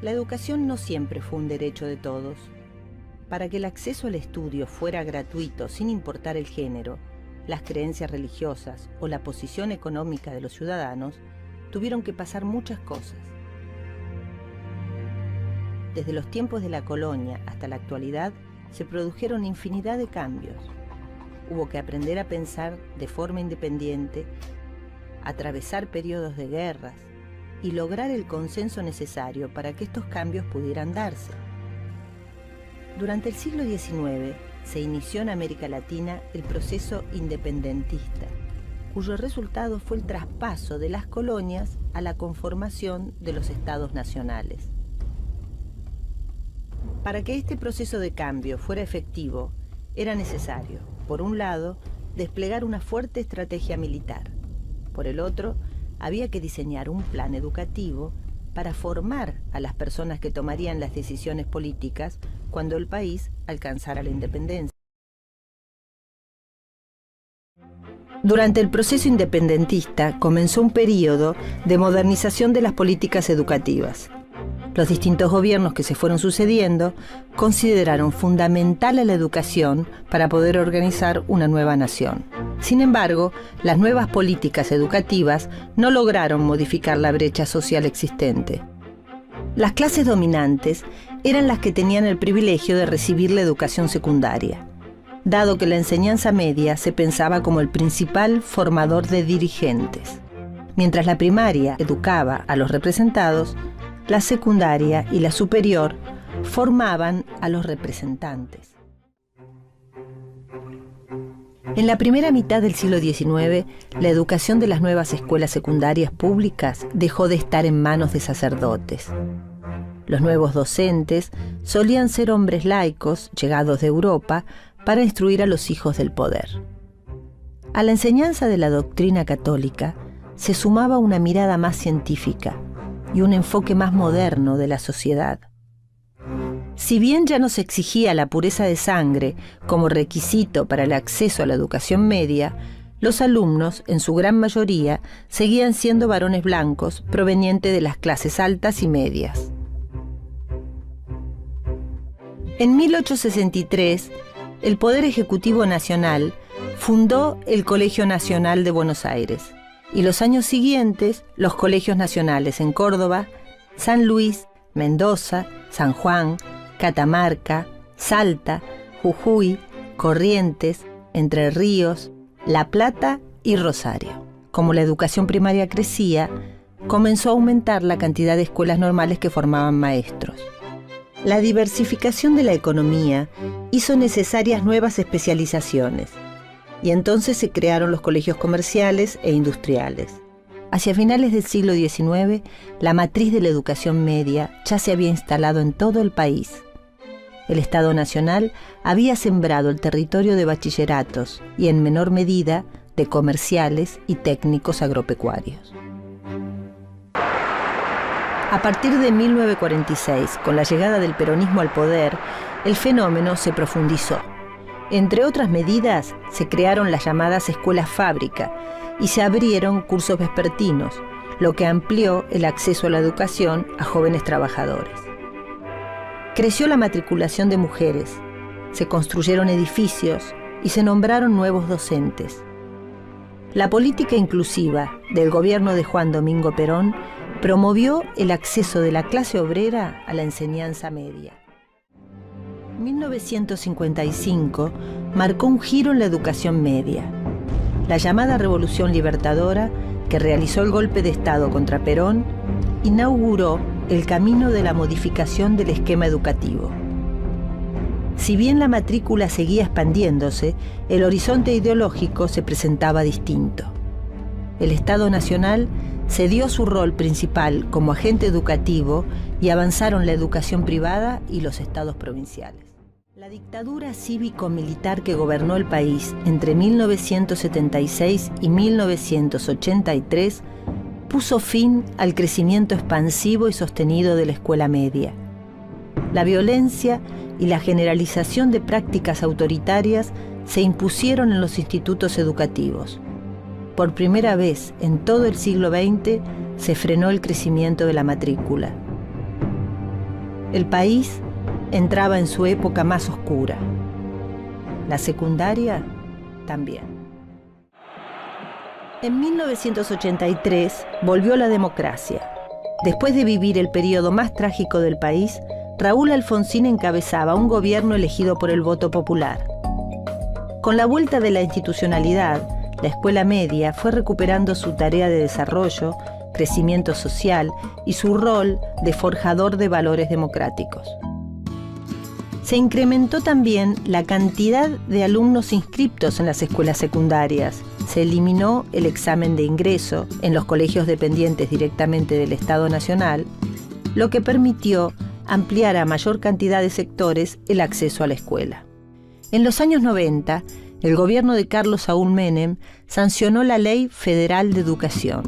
La educación no siempre fue un derecho de todos. Para que el acceso al estudio fuera gratuito sin importar el género, las creencias religiosas o la posición económica de los ciudadanos, tuvieron que pasar muchas cosas. Desde los tiempos de la colonia hasta la actualidad, se produjeron infinidad de cambios. Hubo que aprender a pensar de forma independiente, atravesar periodos de guerras y lograr el consenso necesario para que estos cambios pudieran darse. Durante el siglo XIX se inició en América Latina el proceso independentista, cuyo resultado fue el traspaso de las colonias a la conformación de los estados nacionales. Para que este proceso de cambio fuera efectivo, era necesario, por un lado, desplegar una fuerte estrategia militar. Por el otro, había que diseñar un plan educativo para formar a las personas que tomarían las decisiones políticas cuando el país alcanzara la independencia. Durante el proceso independentista comenzó un período de modernización de las políticas educativas. Los distintos gobiernos que se fueron sucediendo consideraron fundamental a la educación para poder organizar una nueva nación. Sin embargo, las nuevas políticas educativas no lograron modificar la brecha social existente. Las clases dominantes eran las que tenían el privilegio de recibir la educación secundaria, dado que la enseñanza media se pensaba como el principal formador de dirigentes. Mientras la primaria educaba a los representados, la secundaria y la superior formaban a los representantes. En la primera mitad del siglo XIX, la educación de las nuevas escuelas secundarias públicas dejó de estar en manos de sacerdotes. Los nuevos docentes solían ser hombres laicos, llegados de Europa, para instruir a los hijos del poder. A la enseñanza de la doctrina católica se sumaba una mirada más científica y un enfoque más moderno de la sociedad. Si bien ya no se exigía la pureza de sangre como requisito para el acceso a la educación media, los alumnos, en su gran mayoría, seguían siendo varones blancos provenientes de las clases altas y medias. En 1863, el Poder Ejecutivo Nacional fundó el Colegio Nacional de Buenos Aires, y los años siguientes, los colegios nacionales en Córdoba, San Luis, Mendoza, San Juan, Catamarca, Salta, Jujuy, Corrientes, Entre Ríos, La Plata y Rosario. Como la educación primaria crecía, comenzó a aumentar la cantidad de escuelas normales que formaban maestros. La diversificación de la economía hizo necesarias nuevas especializaciones, y entonces se crearon los colegios comerciales e industriales. Hacia finales del siglo XIX, la matriz de la educación media ya se había instalado en todo el país. El Estado Nacional había sembrado el territorio de bachilleratos y, en menor medida, de comerciales y técnicos agropecuarios. A partir de 1946, con la llegada del peronismo al poder, el fenómeno se profundizó. Entre otras medidas, se crearon las llamadas escuelas fábrica y se abrieron cursos vespertinos, lo que amplió el acceso a la educación a jóvenes trabajadores. Creció la matriculación de mujeres, se construyeron edificios y se nombraron nuevos docentes. La política inclusiva del gobierno de Juan Domingo Perón promovió el acceso de la clase obrera a la enseñanza media. 1955 marcó un giro en la educación media. La llamada Revolución Libertadora, que realizó el golpe de Estado contra Perón, inauguró el camino de la modificación del esquema educativo. Si bien la matrícula seguía expandiéndose, el horizonte ideológico se presentaba distinto. El Estado Nacional cedió su rol principal como agente educativo y avanzaron la educación privada y los estados provinciales. La dictadura cívico-militar que gobernó el país entre 1976 y 1983 puso fin al crecimiento expansivo y sostenido de la escuela media. La violencia y la generalización de prácticas autoritarias se impusieron en los institutos educativos. Por primera vez en todo el siglo XX se frenó el crecimiento de la matrícula. El país entraba en su época más oscura. La secundaria también. En 1983 volvió la democracia. Después de vivir el periodo más trágico del país, Raúl Alfonsín encabezaba un gobierno elegido por el voto popular. Con la vuelta de la institucionalidad, la escuela media fue recuperando su tarea de desarrollo, crecimiento social y su rol de forjador de valores democráticos. Se incrementó también la cantidad de alumnos inscriptos en las escuelas secundarias. Se eliminó el examen de ingreso en los colegios dependientes directamente del Estado Nacional, lo que permitió ampliar a mayor cantidad de sectores el acceso a la escuela. En los años 90, el gobierno de Carlos Saúl Menem sancionó la Ley Federal de Educación.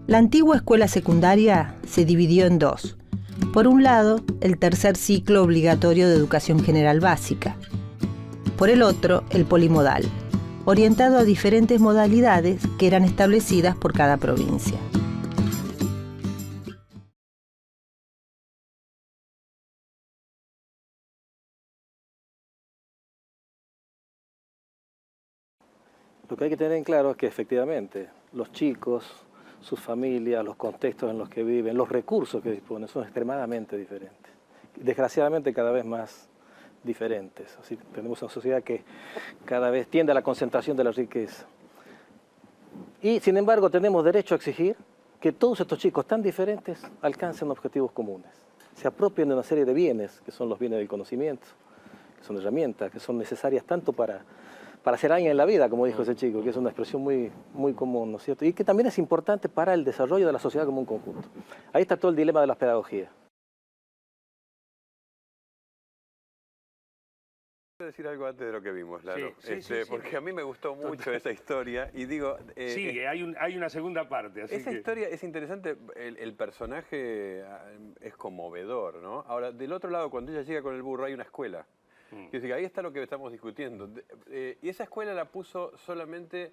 La antigua escuela secundaria se dividió en dos. Por un lado, el tercer ciclo obligatorio de educación general básica. Por el otro, el polimodal, orientado a diferentes modalidades que eran establecidas por cada provincia. Lo que hay que tener en claro es que efectivamente los chicos, sus familias, los contextos en los que viven, los recursos que disponen son extremadamente diferentes. Desgraciadamente cada vez más diferentes. Así tenemos una sociedad que cada vez tiende a la concentración de la riqueza. Y sin embargo tenemos derecho a exigir que todos estos chicos tan diferentes alcancen objetivos comunes. Se apropien de una serie de bienes, que son los bienes del conocimiento, que son herramientas, que son necesarias tanto para hacer alguien en la vida, como dijo ese chico, que es una expresión muy común, ¿no es cierto? Y que también es importante para el desarrollo de la sociedad como un conjunto. Ahí está todo el dilema de las pedagogías. Quiero decir algo antes de lo que vimos, Lalo, Sí, porque a mí me gustó mucho esa historia y digo... Sigue, hay una segunda parte. Así esa historia es interesante, el personaje es conmovedor, ¿no? Ahora, del otro lado, cuando ella llega con el burro, hay una escuela. Quiero decir, ahí está lo que estamos discutiendo. Y esa escuela la puso solamente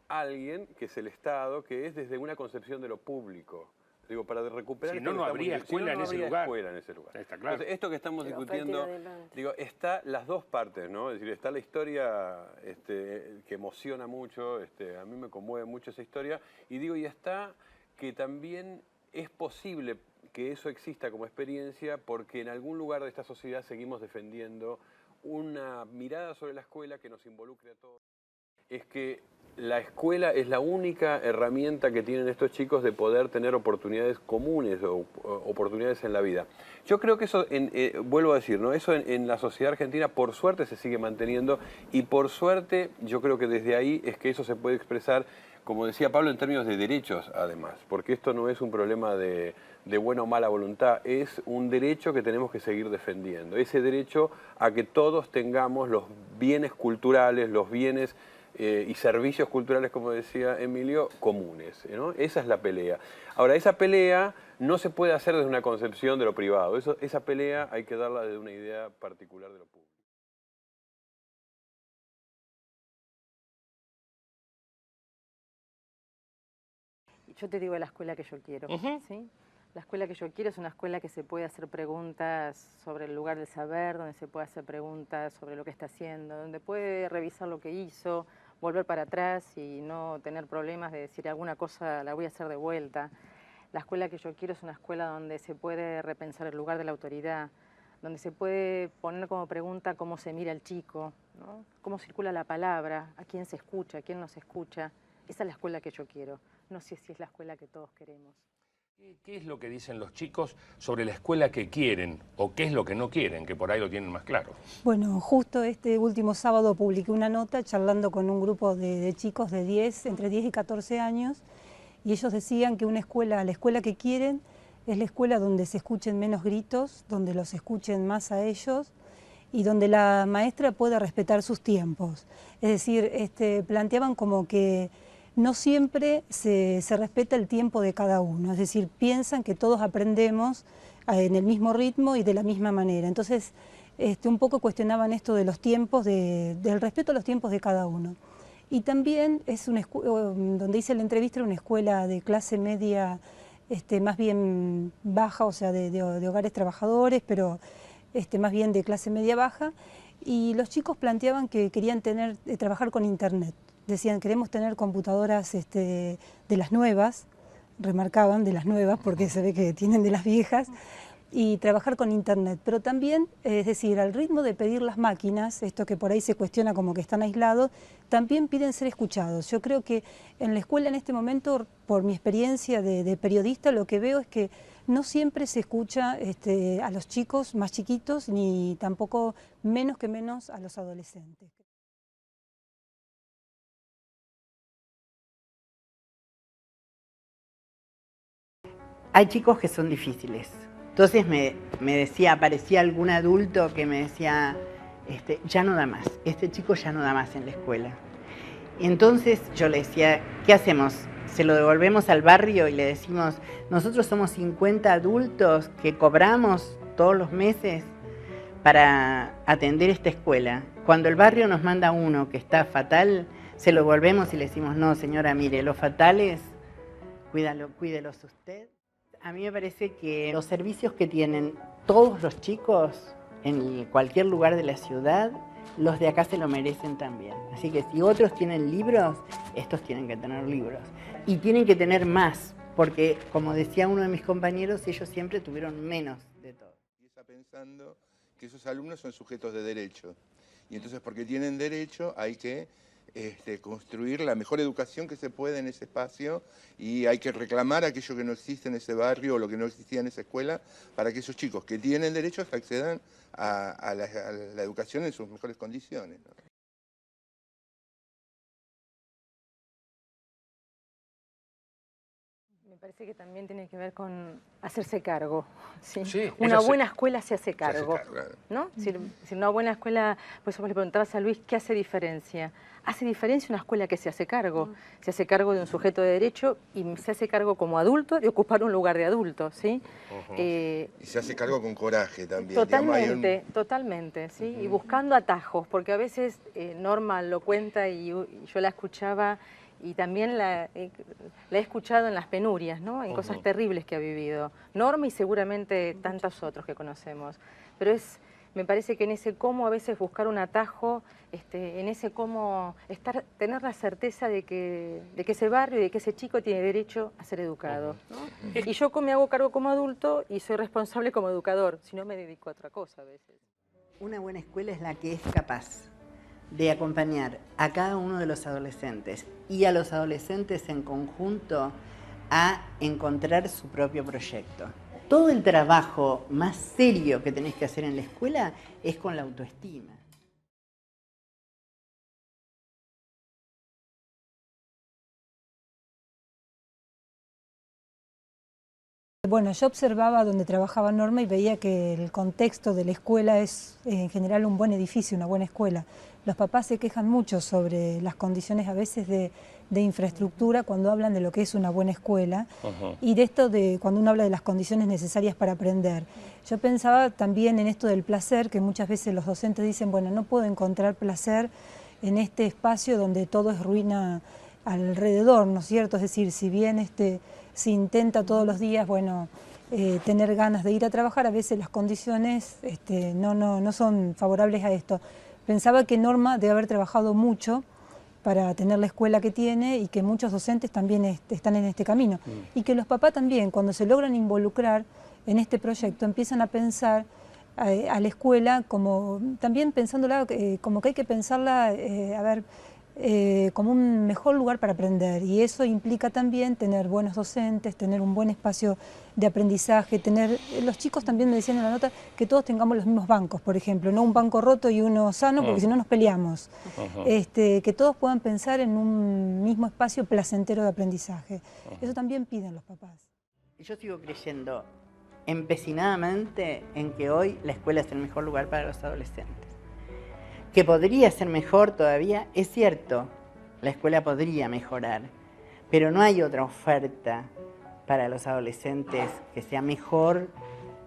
alguien, que es el Estado, que es desde una concepción de lo público. Digo, para recuperar... Si no, no habría escuela en ese lugar. Está claro. Entonces, esto que estamos discutiendo, digo, está las dos partes, ¿no? Es decir, está la historia que emociona mucho, a mí me conmueve mucho esa historia, y digo, y está que también es posible que eso exista como experiencia porque en algún lugar de esta sociedad seguimos defendiendo una mirada sobre la escuela que nos involucre a todos. Es que la escuela es la única herramienta que tienen estos chicos de poder tener oportunidades comunes o oportunidades en la vida. Yo creo que eso, vuelvo a decir, ¿no? Eso en la sociedad argentina por suerte se sigue manteniendo y por suerte yo creo que desde ahí es que eso se puede expresar, como decía Pablo, en términos de derechos además, porque esto no es un problema de buena o mala voluntad, es un derecho que tenemos que seguir defendiendo, ese derecho a que todos tengamos los bienes culturales, los bienes y servicios culturales, como decía Emilio, comunes, ¿no? Esa es la pelea. Ahora, esa pelea no se puede hacer desde una concepción de lo privado, esa pelea hay que darla desde una idea particular de lo público. Yo te digo la escuela que yo quiero, ¿sí? La escuela que yo quiero es una escuela que se puede hacer preguntas sobre el lugar del saber, donde se puede hacer preguntas sobre lo que está haciendo, donde puede revisar lo que hizo, volver para atrás y no tener problemas de decir alguna cosa la voy a hacer de vuelta. La escuela que yo quiero es una escuela donde se puede repensar el lugar de la autoridad, donde se puede poner como pregunta cómo se mira el chico, ¿no? Cómo circula la palabra, a quién se escucha, a quién no se escucha. Esa es la escuela que yo quiero. No sé si es la escuela que todos queremos. ¿Qué es lo que dicen los chicos sobre la escuela que quieren o qué es lo que no quieren, que por ahí lo tienen más claro? Bueno, justo este último sábado publiqué una nota charlando con un grupo de chicos de entre 10 y 14 años y ellos decían que la escuela que quieren es la escuela donde se escuchen menos gritos, donde los escuchen más a ellos y donde la maestra pueda respetar sus tiempos. Es decir, planteaban como que no siempre se respeta el tiempo de cada uno, es decir, piensan que todos aprendemos en el mismo ritmo y de la misma manera. Entonces, un poco cuestionaban esto de los tiempos, del respeto a los tiempos de cada uno. Y también es donde hice la entrevista, una escuela de clase media más bien baja, o sea, de hogares trabajadores, pero más bien de clase media baja, y los chicos planteaban que querían trabajar con internet. Decían, queremos tener computadoras de las nuevas, remarcaban de las nuevas porque se ve que tienen de las viejas, y trabajar con internet, pero también, es decir, al ritmo de pedir las máquinas, esto que por ahí se cuestiona como que están aislados, también piden ser escuchados. Yo creo que en la escuela en este momento, por mi experiencia de periodista, lo que veo es que no siempre se escucha a los chicos más chiquitos, ni tampoco menos a los adolescentes. Hay chicos que son difíciles. Entonces me decía, aparecía algún adulto que me decía, ya no da más, este chico ya no da más en la escuela. Y entonces yo le decía, ¿qué hacemos? ¿Se lo devolvemos al barrio y le decimos, nosotros somos 50 adultos que cobramos todos los meses para atender esta escuela? Cuando el barrio nos manda uno que está fatal, se lo devolvemos y le decimos, no señora, mire, los fatales, cuídelos usted. A mí me parece que los servicios que tienen todos los chicos en cualquier lugar de la ciudad, los de acá se lo merecen también. Así que si otros tienen libros, estos tienen que tener libros. Y tienen que tener más, porque como decía uno de mis compañeros, ellos siempre tuvieron menos de todo. Y está pensando que esos alumnos son sujetos de derecho. Y entonces porque tienen derecho hay que construir la mejor educación que se puede en ese espacio y hay que reclamar aquello que no existe en ese barrio o lo que no existía en esa escuela para que esos chicos que tienen derechos accedan a la educación en sus mejores condiciones, ¿no? Me parece que también tiene que ver con hacerse cargo. ¿Sí? Sí, una buena escuela se hace cargo. Claro. ¿No? Si una buena escuela, por eso vos le preguntabas a Luis, ¿qué hace diferencia? Hace diferencia una escuela que se hace cargo. Se hace cargo de un sujeto de derecho y se hace cargo como adulto de ocupar un lugar de adulto, ¿sí? Y se hace cargo con coraje también. Totalmente, totalmente, ¿sí? Y buscando atajos, porque a veces Norma lo cuenta y yo la escuchaba y también la he escuchado en las penurias, ¿no? En cosas terribles que ha vivido Norma y seguramente tantos otros que conocemos. Pero me parece que en ese cómo a veces buscar un atajo, en ese cómo tener la certeza de que ese barrio y de que ese chico tiene derecho a ser educado, ¿no? Y yo me hago cargo como adulto y soy responsable como educador, si no me dedico a otra cosa a veces. Una buena escuela es la que es capaz de acompañar a cada uno de los adolescentes y a los adolescentes en conjunto a encontrar su propio proyecto. Todo el trabajo más serio que tenés que hacer en la escuela es con la autoestima. Bueno, yo observaba donde trabajaba Norma y veía que el contexto de la escuela es en general un buen edificio, una buena escuela. Los papás se quejan mucho sobre las condiciones a veces de infraestructura cuando hablan de lo que es una buena escuela y de esto de cuando uno habla de las condiciones necesarias para aprender. Yo pensaba también en esto del placer, que muchas veces los docentes dicen, bueno, no puedo encontrar placer en este espacio donde todo es ruina alrededor, ¿no es cierto? Es decir, si bien se intenta todos los días, bueno, tener ganas de ir a trabajar, a veces las condiciones no son favorables a esto. Pensaba que Norma debe haber trabajado mucho para tener la escuela que tiene y que muchos docentes también están en este camino. Y que los papás también, cuando se logran involucrar en este proyecto, empiezan a pensar a la escuela como, también pensándola, como que hay que pensarla, como un mejor lugar para aprender, y eso implica también tener buenos docentes, tener un buen espacio de aprendizaje, los chicos también me decían en la nota que todos tengamos los mismos bancos, por ejemplo, no un banco roto y uno sano, porque si no nos peleamos, que todos puedan pensar en un mismo espacio placentero de aprendizaje. Eso también piden los papás. Yo sigo creyendo empecinadamente en que hoy la escuela es el mejor lugar para los adolescentes. Que podría ser mejor todavía, es cierto, la escuela podría mejorar, pero no hay otra oferta para los adolescentes que sea mejor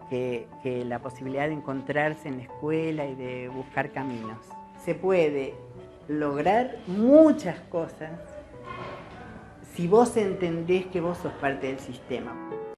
que la posibilidad de encontrarse en la escuela y de buscar caminos. Se puede lograr muchas cosas si vos entendés que vos sos parte del sistema.